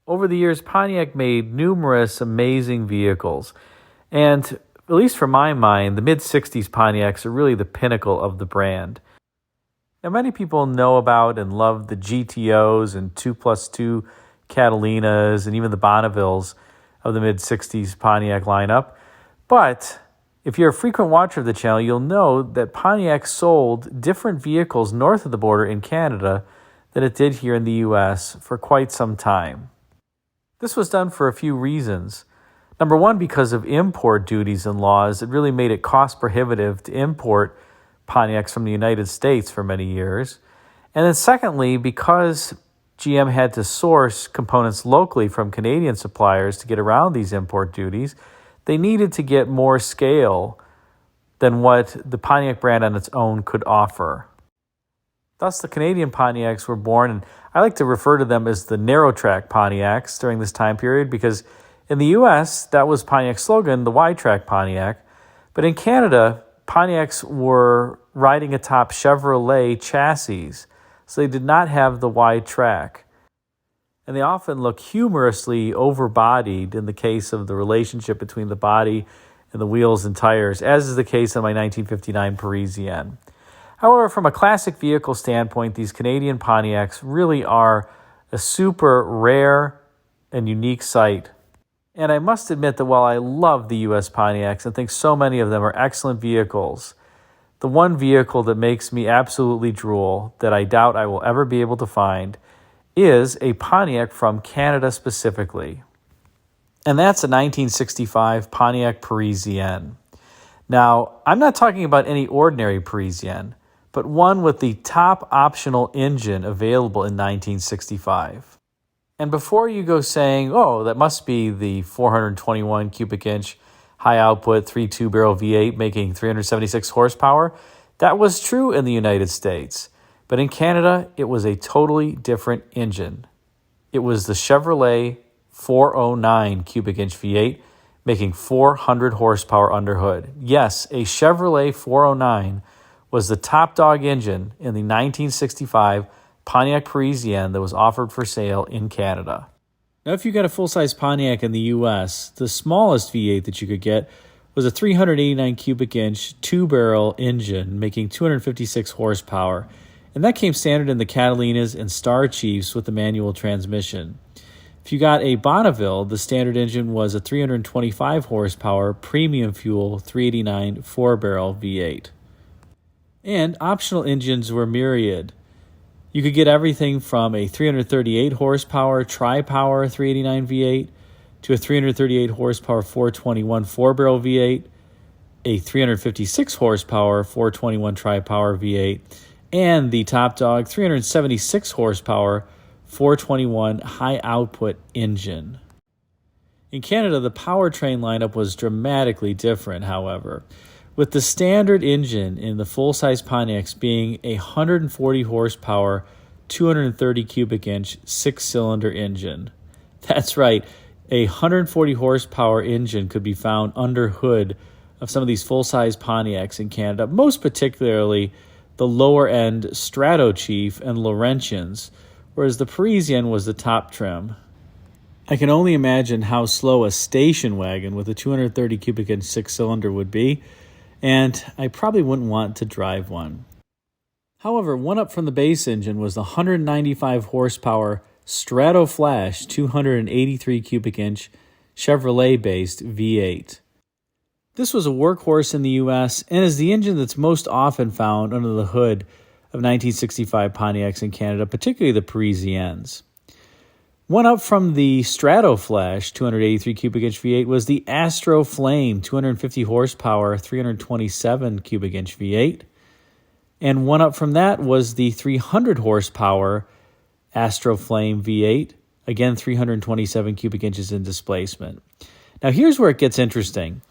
Over the years, Pontiac made numerous amazing vehicles. And at least for my mind, the mid-60s Pontiacs are really the pinnacle of the brand. Now, many people know about and love the GTOs and 2+2 Catalinas and even the Bonnevilles of the mid-60s Pontiac lineup. But if you're a frequent watcher of the channel, you'll know that Pontiac sold different vehicles north of the border in Canada than it did here in the U.S. for quite some time. This was done for a few reasons. Number one, because of import duties and laws, it really made it cost prohibitive to import Pontiacs from the United States for many years. And then secondly, because GM had to source components locally from Canadian suppliers to get around these import duties, they needed to get more scale than what the Pontiac brand on its own could offer. Thus, the Canadian Pontiacs were born, and I like to refer to them as the narrow-track Pontiacs during this time period because in the U.S., that was Pontiac's slogan, the wide-track Pontiac. But in Canada, Pontiacs were riding atop Chevrolet chassis, so they did not have the wide track. And they often look humorously overbodied in the case of the relationship between the body and the wheels and tires, as is the case on my 1959 Parisienne. However, from a classic vehicle standpoint, these Canadian Pontiacs really are a super rare and unique sight. And I must admit that while I love the U.S. Pontiacs and think so many of them are excellent vehicles, the one vehicle that makes me absolutely drool, that I doubt I will ever be able to find, is a Pontiac from Canada specifically. And that's a 1965 Pontiac Parisienne. Now, I'm not talking about any ordinary Parisienne, but one with the top optional engine available in 1965. And before you go saying, oh, that must be the 421 cubic inch high output 3.2 barrel V8 making 376 horsepower, that was true in the United States. But in Canada, it was a totally different engine. It was the Chevrolet 409 cubic inch V8 making 400 horsepower underhood. Yes, a Chevrolet 409 was the top dog engine in the 1965 Pontiac Parisienne that was offered for sale in Canada. Now, if you got a full-size Pontiac in the U.S., the smallest V8 that you could get was a 389 cubic inch two-barrel engine making 256 horsepower, and that came standard in the Catalinas and Star Chiefs with the manual transmission. If you got a Bonneville, the standard engine was a 325 horsepower premium fuel 389 four-barrel V8. And optional engines were myriad. You could get everything from a 338 horsepower tri-power 389 V8 to a 338 horsepower 421 four-barrel V8, a 356 horsepower 421 tri-power V8, and the top dog 376 horsepower 421 high-output engine. In Canada, the powertrain lineup was dramatically different, however, with the standard engine in the full-size Pontiacs being a 140 horsepower, 230 cubic inch, six-cylinder engine. That's right, a 140 horsepower engine could be found under hood of some of these full-size Pontiacs in Canada, most particularly the lower-end Strato Chief and Laurentians, whereas the Parisienne was the top trim. I can only imagine how slow a station wagon with a 230 cubic inch six-cylinder would be, and I probably wouldn't want to drive one. However, one up from the base engine was the 195 horsepower Strato Flash 283 cubic inch Chevrolet-based V8. This was a workhorse in the U.S. and is the engine that's most often found under the hood of 1965 Pontiacs in Canada, particularly the Parisiennes. One up from the Strato Flash 283 cubic inch V8 was the Astro Flame 250 horsepower 327 cubic inch V8. And one up from that was the 300 horsepower Astro Flame V8, again 327 cubic inches in displacement. Now here's where it gets interesting.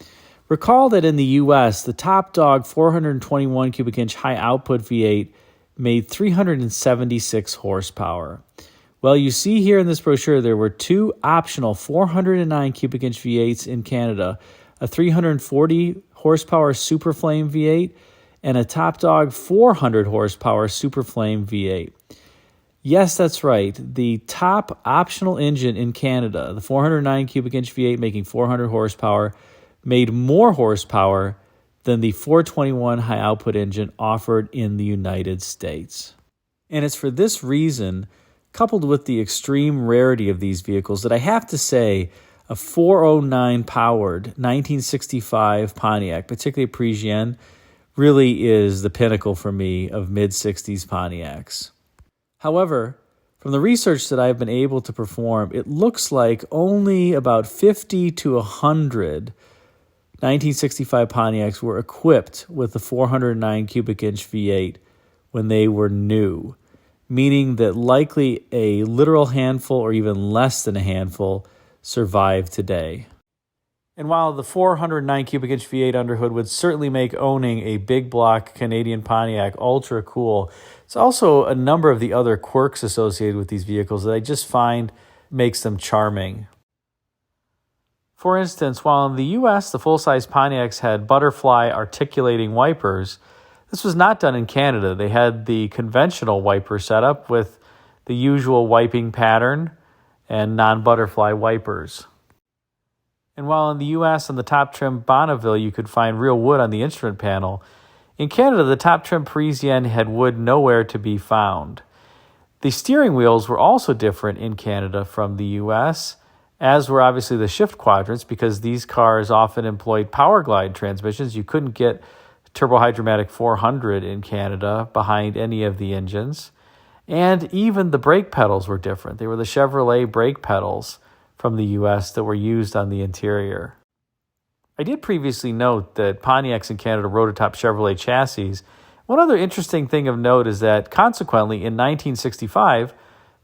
Recall that in the U.S., the top dog 421 cubic inch high output V8 made 376 horsepower. Well, you see here in this brochure, there were two optional 409 cubic inch V8s in Canada, a 340 horsepower Super Flame V8 and a top dog 400 horsepower Super Flame V8. Yes, that's right. The top optional engine in Canada, the 409 cubic inch V8 making 400 horsepower, made more horsepower than the 421 high output engine offered in the United States. And it's for this reason, coupled with the extreme rarity of these vehicles, that I have to say a 409 powered 1965 Pontiac, particularly Parisienne, really is the pinnacle for me of mid-60s Pontiacs. However, from the research that I've been able to perform, it looks like only about 50 to 100 1965 Pontiacs were equipped with the 409 cubic inch V8 when they were new, meaning that likely a literal handful or even less than a handful survive today. And while the 409 cubic inch V8 underhood would certainly make owning a big block Canadian Pontiac ultra cool, it's also a number of the other quirks associated with these vehicles that I just find makes them charming. For instance, while in the US the full-size Pontiacs had butterfly articulating wipers, this was not done in Canada. They had the conventional wiper setup with the usual wiping pattern and non-butterfly wipers. And while in the US on the top trim Bonneville you could find real wood on the instrument panel, in Canada the top trim Parisienne had wood nowhere to be found. The steering wheels were also different in Canada from the US, as were obviously the shift quadrants, because these cars often employed power glide transmissions. You couldn't get Turbohydromatic 400 in Canada behind any of the engines. And even the brake pedals were different. They were the Chevrolet brake pedals from the US that were used on the interior. I did previously note that Pontiacs in Canada rode atop Chevrolet chassis. One other interesting thing of note is that consequently in 1965,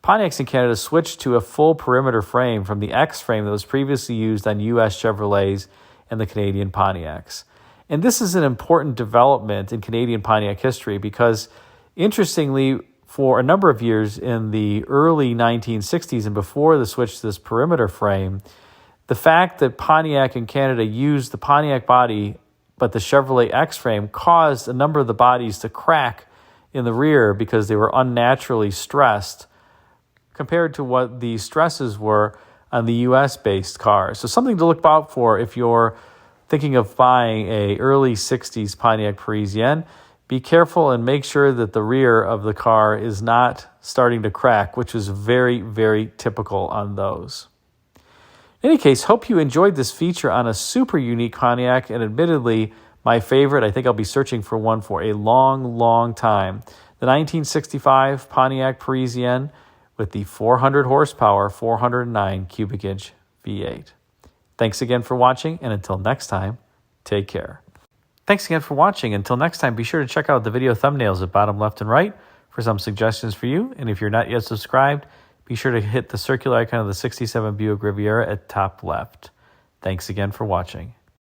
Pontiacs in Canada switched to a full perimeter frame from the X frame that was previously used on US Chevrolets and the Canadian Pontiacs. And this is an important development in Canadian Pontiac history because, interestingly, for a number of years in the early 1960s and before the switch to this perimeter frame, the fact that Pontiac in Canada used the Pontiac body but the Chevrolet X-frame caused a number of the bodies to crack in the rear because they were unnaturally stressed compared to what the stresses were on the US-based cars. So something to look out for if you're thinking of buying a early 60s Pontiac Parisienne. Be careful and make sure that the rear of the car is not starting to crack, which is very, very typical on those. In any case, hope you enjoyed this feature on a super unique Pontiac, and admittedly, my favorite. I think I'll be searching for one for a long, long time. The 1965 Pontiac Parisienne with the 400 horsepower, 409 cubic inch V8. Thanks again for watching, and until next time, take care. Thanks again for watching. Until next time, be sure to check out the video thumbnails at bottom left and right for some suggestions for you. And if you're not yet subscribed, be sure to hit the circular icon of the 67 Buick Riviera at top left. Thanks again for watching.